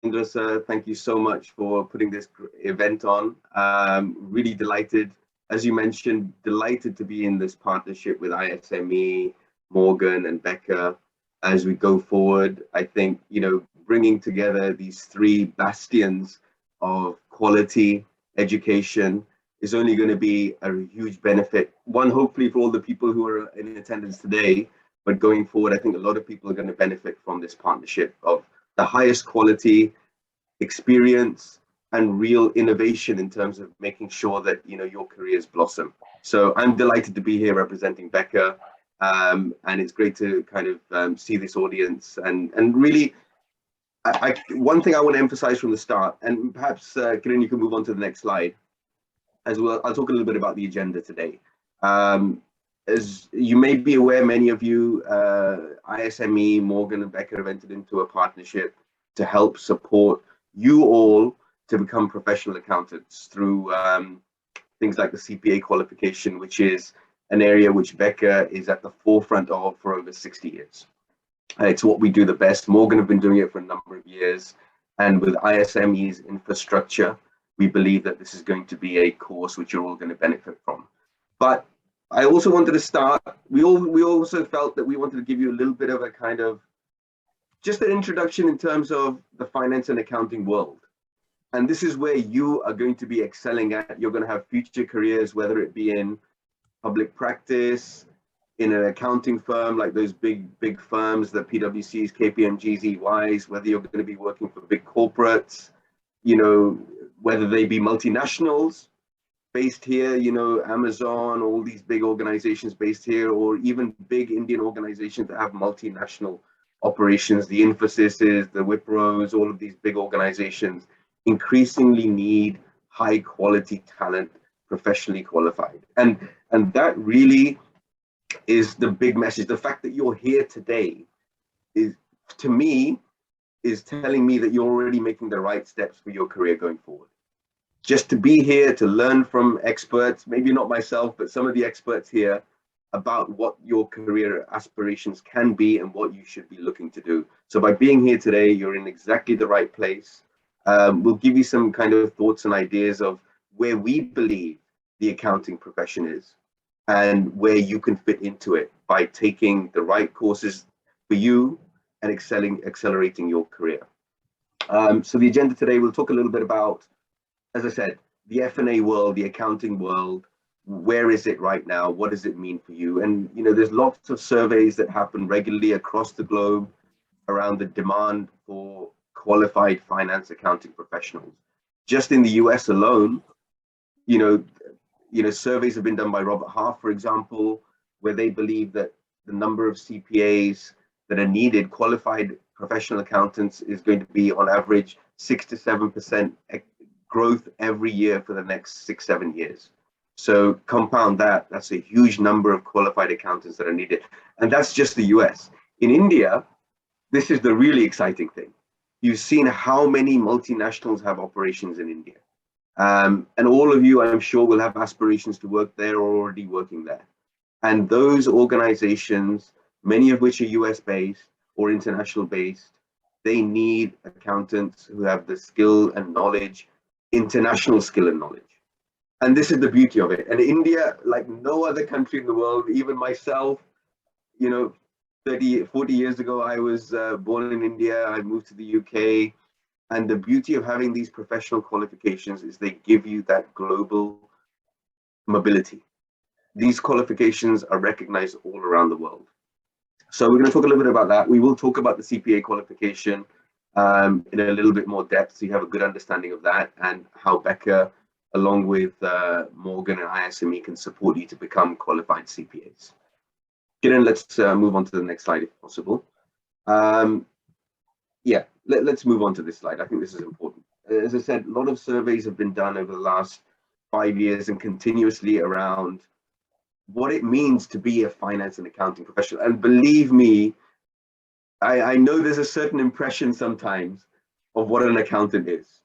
Indra sir, thank you so much for putting this event on. Really delighted, as you mentioned, delighted to be in this partnership with ISME, Morgan and Becker as we go forward. I think, bringing together these three bastions of quality education is only going to be a huge benefit. One, hopefully for all the people who are in attendance today, but going forward, I think a lot of people are going to benefit from this partnership of the highest quality experience and real innovation in terms of making sure that your careers blossom. So I'm delighted to be here representing Becker, and it's great to kind of see this audience and really. One thing I want to emphasize from the start, and perhaps Kiran, you can move on to the next slide as well. I'll talk a little bit about the agenda today. As you may be aware, many of you, ISME, Morgan and Becker have entered into a partnership to help support you all to become professional accountants through things like the CPA qualification, which is an area which Becker is at the forefront of for over 60 years. It's what we do the best. Morgan have been doing it for a number of years. And with ISME's infrastructure, we believe that this is going to be a course which you're all going to benefit from. But I also wanted to start, we also felt that we wanted to give you a little bit of a kind of, just an introduction in terms of the finance and accounting world. And this is where you are going to be excelling at. You're going to have future careers, whether it be in public practice, in an accounting firm like those big firms, the PwCs, KPMGs, EYs, whether you're going to be working for big corporates, whether they be multinationals based here, Amazon, all these big organizations based here, or even big Indian organizations that have multinational operations, the Infosys, the Wipros, all of these big organizations increasingly need high quality talent, professionally qualified. And that really is the big message. The fact that you're here today is, to me, is telling me that you're already making the right steps for your career going forward. Just to be here to learn from experts, maybe not myself, but some of the experts here about what your career aspirations can be and what you should be looking to do. So by being here today, you're in exactly the right place. We'll give you some kind of thoughts and ideas of where we believe the accounting profession is and where you can fit into it by taking the right courses for you and accelerating your career. So the agenda today, we'll talk a little bit about, as I said, the F&A world, the accounting world. Where is it right now? What does it mean for you? And there's lots of surveys that happen regularly across the globe around the demand for qualified finance accounting professionals. Just in the US alone, surveys have been done by Robert Half, for example, where they believe that the number of CPAs that are needed, qualified professional accountants, is going to be on average 6 to 7% growth every year for the next 6-7 years. So compound that's a huge number of qualified accountants that are needed. And that's just the US. In India, this is the really exciting thing. You've seen how many multinationals have operations in India. And all of you, I'm sure, will have aspirations to work there or already working there. And those organizations, many of which are US based or international based, they need accountants who have the skill and knowledge, international skill and knowledge. And this is the beauty of it. And India, like no other country in the world, even myself, 30, 40 years ago, I was born in India. I moved to the UK. And the beauty of having these professional qualifications is they give you that global mobility. These qualifications are recognized all around the world. So we're going to talk a little bit about that. We will talk about the CPA qualification in a little bit more depth, so you have a good understanding of that and how Becker, along with Morgan and ISME, can support you to become qualified CPAs. Kiran, let's move on to the next slide if possible. Let's move on to this slide. I think this is important. As I said, a lot of surveys have been done over the last 5 years and continuously around what it means to be a finance and accounting professional. And believe me, I know there's a certain impression sometimes of what an accountant is.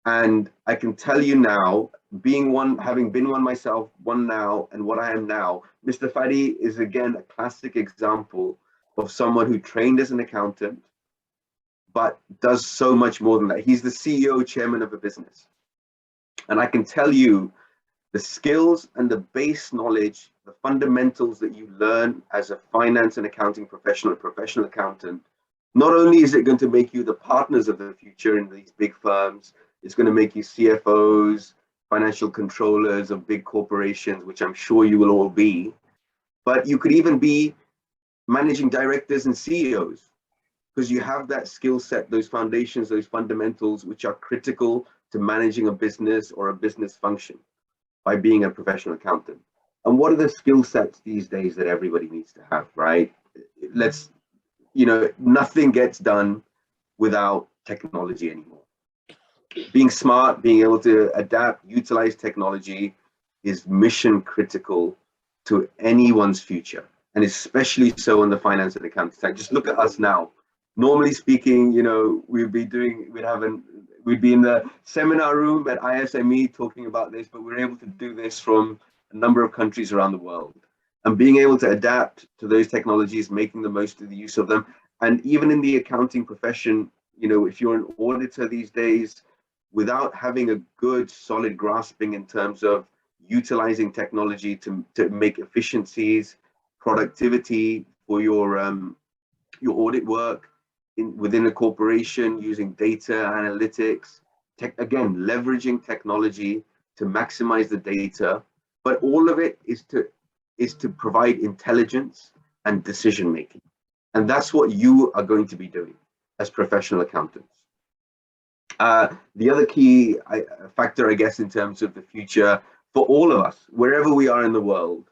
And I can tell you now, being one, having been one myself, one now, and what I am now, Mr. Fadi is again a classic example of someone who trained as an accountant, but does so much more than that. He's the CEO, chairman of a business. And I can tell you the skills and the base knowledge, the fundamentals that you learn as a finance and accounting professional, a professional accountant, not only is it going to make you the partners of the future in these big firms, it's going to make you CFOs, financial controllers of big corporations, which I'm sure you will all be, but you could even be managing directors and CEOs, because you have that skill set, those foundations, those fundamentals, which are critical to managing a business or a business function by being a professional accountant. And what are the skill sets these days that everybody needs to have, right? Let's, nothing gets done without technology anymore. Being smart, being able to adapt, utilize technology is mission critical to anyone's future, and especially so on the finance and accounting side. Just look at us now. Normally speaking, we'd be in the seminar room at ISME talking about this, but we're able to do this from a number of countries around the world. And being able to adapt to those technologies, making the most of the use of them. And even in the accounting profession, if you're an auditor these days, without having a good, solid grasping in terms of utilizing technology to make efficiencies, productivity for your audit work within a corporation, using data analytics, again, leveraging technology to maximize the data, but all of it is to provide intelligence and decision making. And that's what you are going to be doing as professional accountants. The other key factor, I guess, in terms of the future for all of us, wherever we are in the world,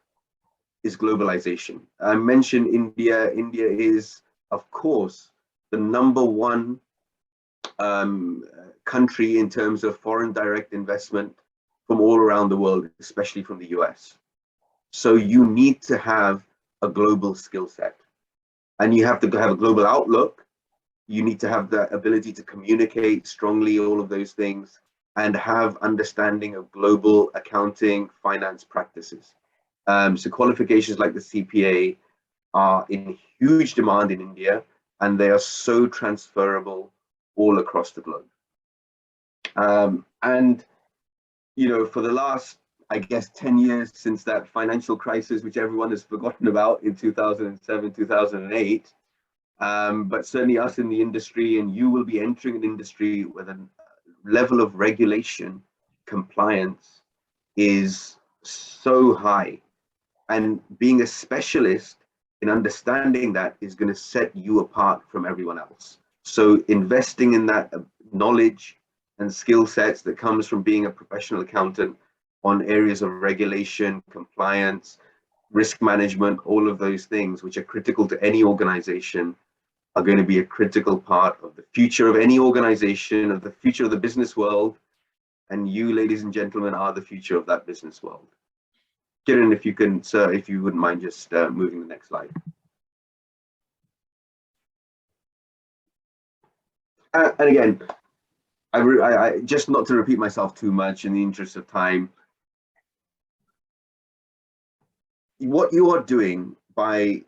is globalization. I mentioned India. India is, of course, the #1 country in terms of foreign direct investment from all around the world, especially from the US. So you need to have a global skill set, and you have to have a global outlook. You need to have the ability to communicate strongly, all of those things, and have understanding of global accounting, finance practices. So qualifications like the CPA are in huge demand in India, and they are so transferable all across the globe. And, for the last, I guess, 10 years since that financial crisis, which everyone has forgotten about in 2007, 2008, but certainly us in the industry, and you will be entering an industry with a level of regulation, compliance is so high. And being a specialist in understanding that is going to set you apart from everyone else. So investing in that knowledge and skill sets that comes from being a professional accountant on areas of regulation, compliance, risk management, all of those things which are critical to any organization are going to be a critical part of the future of any organization, of the future of the business world. And you, ladies and gentlemen, are the future of that business world. Kiran, if you can, sir, if you wouldn't mind just moving the next slide. And again, I just not to repeat myself too much in the interest of time, what you are doing by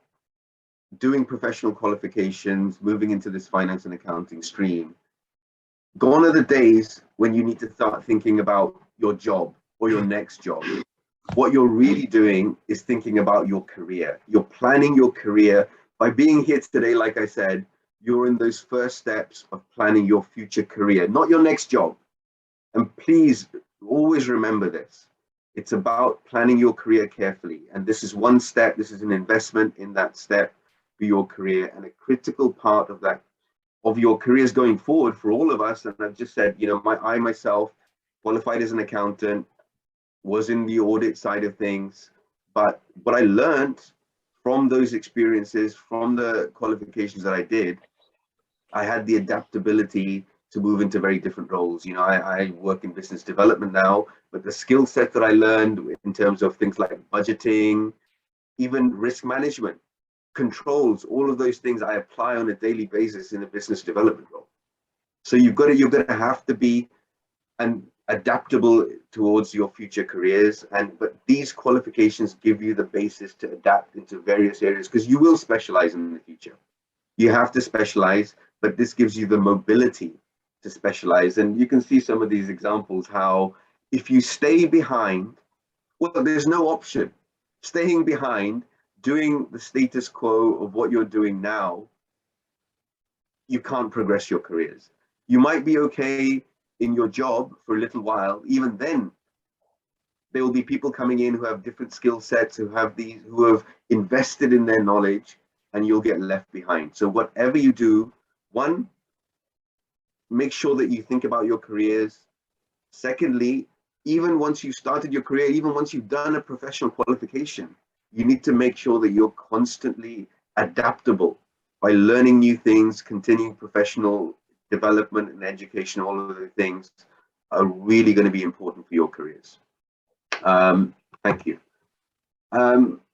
doing professional qualifications, moving into this finance and accounting stream, gone are the days when you need to start thinking about your job or your next job. What you're really doing is thinking about your career. You're planning your career. By being here today, like I said, you're in those first steps of planning your future career, not your next job. And please always remember this. It's about planning your career carefully. And this is one step. This is an investment in that step for your career, and a critical part of that, of your careers going forward for all of us. And I've just said, I myself qualified as an accountant, was in the audit side of things, but what I learned from those experiences, from the qualifications that I did, I had the adaptability to move into very different roles. I work in business development now, but the skill set that I learned in terms of things like budgeting, even risk management, controls, all of those things I apply on a daily basis in a business development role. So you're going to have to be adaptable towards your future careers, but these qualifications give you the basis to adapt into various areas, because you will specialize in the future. You have to specialize, but this gives you the mobility to specialize. And you can see some of these examples how if you stay behind, well, there's no option. Staying behind, doing the status quo of what you're doing now, you can't progress your careers. You might be okay in your job for a little while. Even then, there will be people coming in who have different skill sets, who have invested in their knowledge, and you'll get left behind. So whatever you do, one, make sure that you think about your careers. Secondly, even once you've started your career, even once you've done a professional qualification, you need to make sure that you're constantly adaptable by learning new things. Continuing professional development and education, all of the things are really going to be important for your careers. Thank you.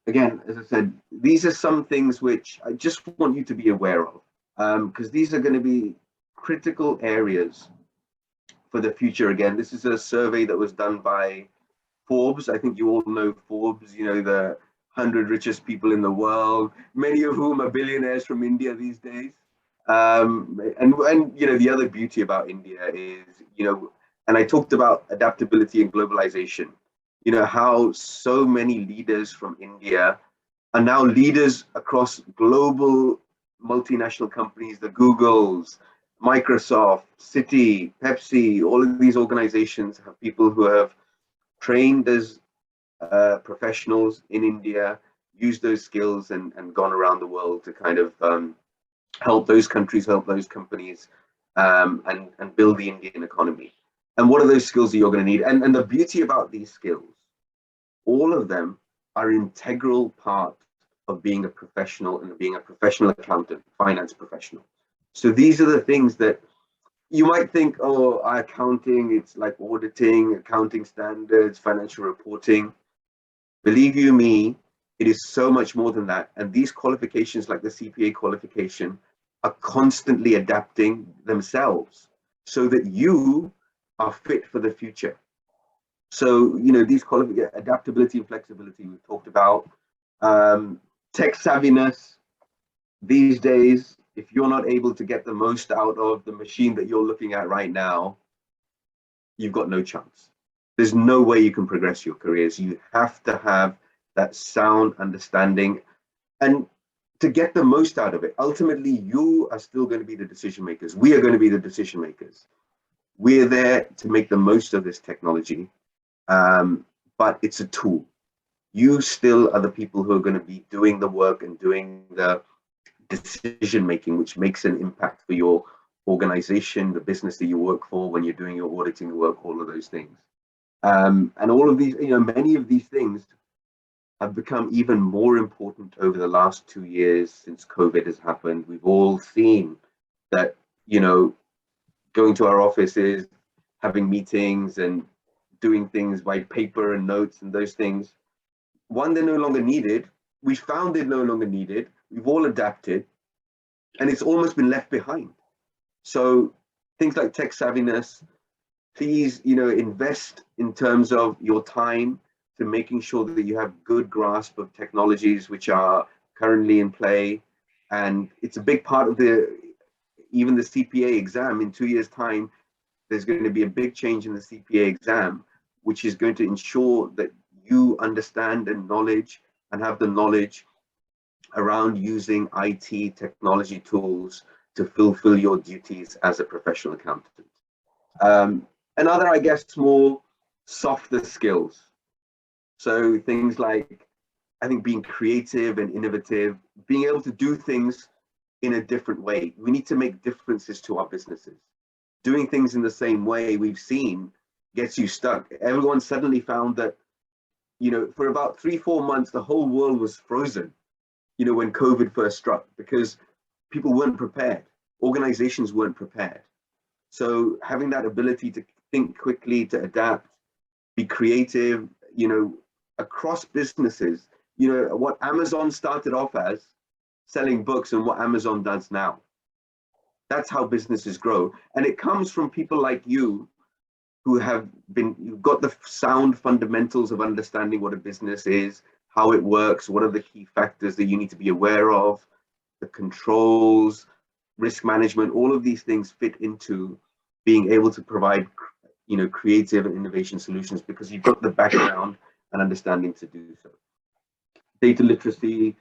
Again, as I said, these are some things which I just want you to be aware of, because these are going to be critical areas for the future. Again, this is a survey that was done by Forbes. I think you all know Forbes, you know, the 100 richest people in the world, many of whom are billionaires from India these days. And you know, the other beauty about India is, you know, and I talked about adaptability and globalization, you know, how so many leaders from India are now leaders across global multinational companies, the Googles, Microsoft, Citi, Pepsi. All of these organizations have people who have trained as professionals in India, used those skills and gone around the world to kind of help those countries, help those companies, and build the Indian economy. And what are those skills that you're going to need? And the beauty about these skills, all of them are an integral part of being a professional and being a professional accountant, finance professional. So these are the things that you might think, oh, accounting, it's like auditing, accounting standards, financial reporting. Believe you me, it is so much more than that. And these qualifications, like the CPA qualification, are constantly adapting themselves so that you are fit for the future. So, you know, these adaptability and flexibility we've talked about, tech savviness. These days, if you're not able to get the most out of the machine that you're looking at right now, you've got no chance. There's no way you can progress your careers. You have to have that sound understanding, and to get the most out of it, ultimately, you are still going to be the decision makers. We are going to be the decision makers. We're there to make the most of this technology, but it's a tool. You still are the people who are going to be doing the work and doing the decision making, which makes an impact for your organization, the business that you work for, when you're doing your auditing work, all of those things. And all of these, you know, many of these things have become even more important over the last 2 years since COVID has happened. We've all seen that, you know, going to our offices, having meetings and doing things by paper and notes and those things. One, they're no longer needed. We found it no longer needed. We've all adapted, and it's almost been left behind. So things like tech savviness, please, you know, invest in terms of your time to making sure that you have good grasp of technologies which are currently in play. And it's a big part of even the CPA exam. In 2 years' time, there's going to be a big change in the CPA exam, which is going to ensure that you understand and have the knowledge around using IT technology tools to fulfill your duties as a professional accountant. Another, I guess, more softer skills. So things like, I think, being creative and innovative, being able to do things in a different way. We need to make differences to our businesses. Doing things in the same way, we've seen, gets you stuck. Everyone suddenly found that, you know, for about 3-4 months, the whole world was frozen, you know, when COVID first struck, because people weren't prepared. Organizations weren't prepared. So having that ability to think quickly, to adapt, be creative, you know, across businesses, you know, what Amazon started off as selling books and what Amazon does now. That's how businesses grow. And it comes from people like you who you've got the sound fundamentals of understanding what a business is, how it works, what are the key factors that you need to be aware of, the controls, risk management, all of these things fit into being able to provide, creative and innovation solutions, because you've got the background and understanding to do so. Data literacy,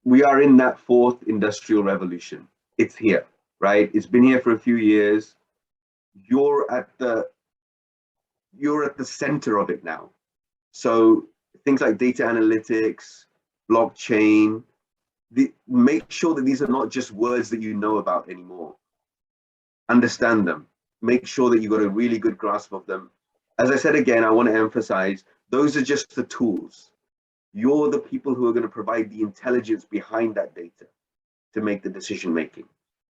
we are in that fourth industrial revolution. It's here, right? It's been here for a few years. You're at the center of it now. So things like data analytics, blockchain, make sure that these are not just words that you know about anymore. Understand them. Make sure that you've got a really good grasp of them. As I said again, I want to emphasize, those are just the tools. You're the people who are going to provide the intelligence behind that data to make the decision making.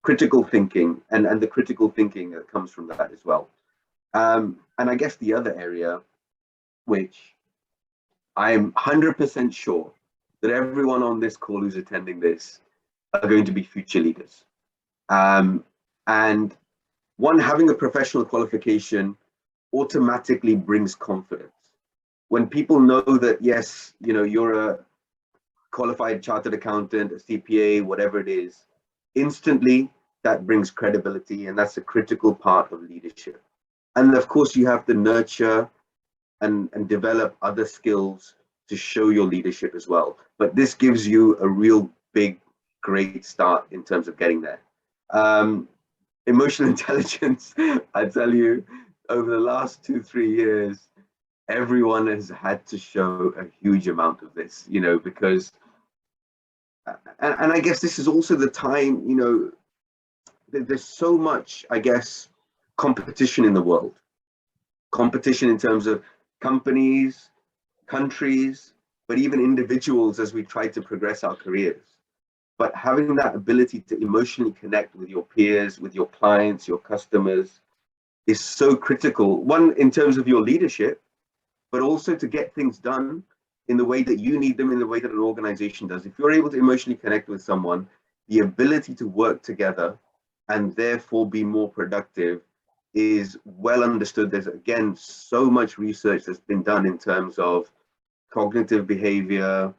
Critical thinking, and the critical thinking that comes from that as well. And I guess the other area, which I'm 100% sure that everyone on this call who's attending this are going to be future leaders. And one, having a professional qualification automatically brings confidence. When people know that, yes, you're a qualified chartered accountant, a CPA, whatever it is, instantly that brings credibility, and that's a critical part of leadership. And of course, you have to nurture and develop other skills to show your leadership as well. But this gives you a real big, great start in terms of getting there. Emotional intelligence, I tell you, over the last 2-3 years, everyone has had to show a huge amount of this, because, and I guess this is also the time, there's so much, I guess, competition in the world. Competition in terms of companies, countries, but even individuals as we try to progress our careers. But having that ability to emotionally connect with your peers, with your clients, your customers, is so critical. One, in terms of your leadership, but also to get things done in the way that you need them, in the way that an organization does. If you're able to emotionally connect with someone, the ability to work together and therefore be more productive is well understood. There's, again, so much research that's been done in terms of cognitive behavior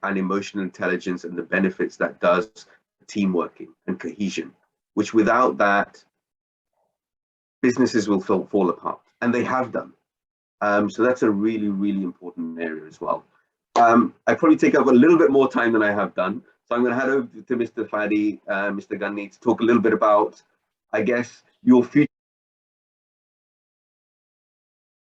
and emotional intelligence and the benefits that does team working and cohesion, which without that, businesses will fall apart, and they have done. So that's a really, really important area as well. I probably take up a little bit more time than I have done. So I'm going to hand over to Mr. Fadi, Mr. Gunny, to talk a little bit about, I guess, your future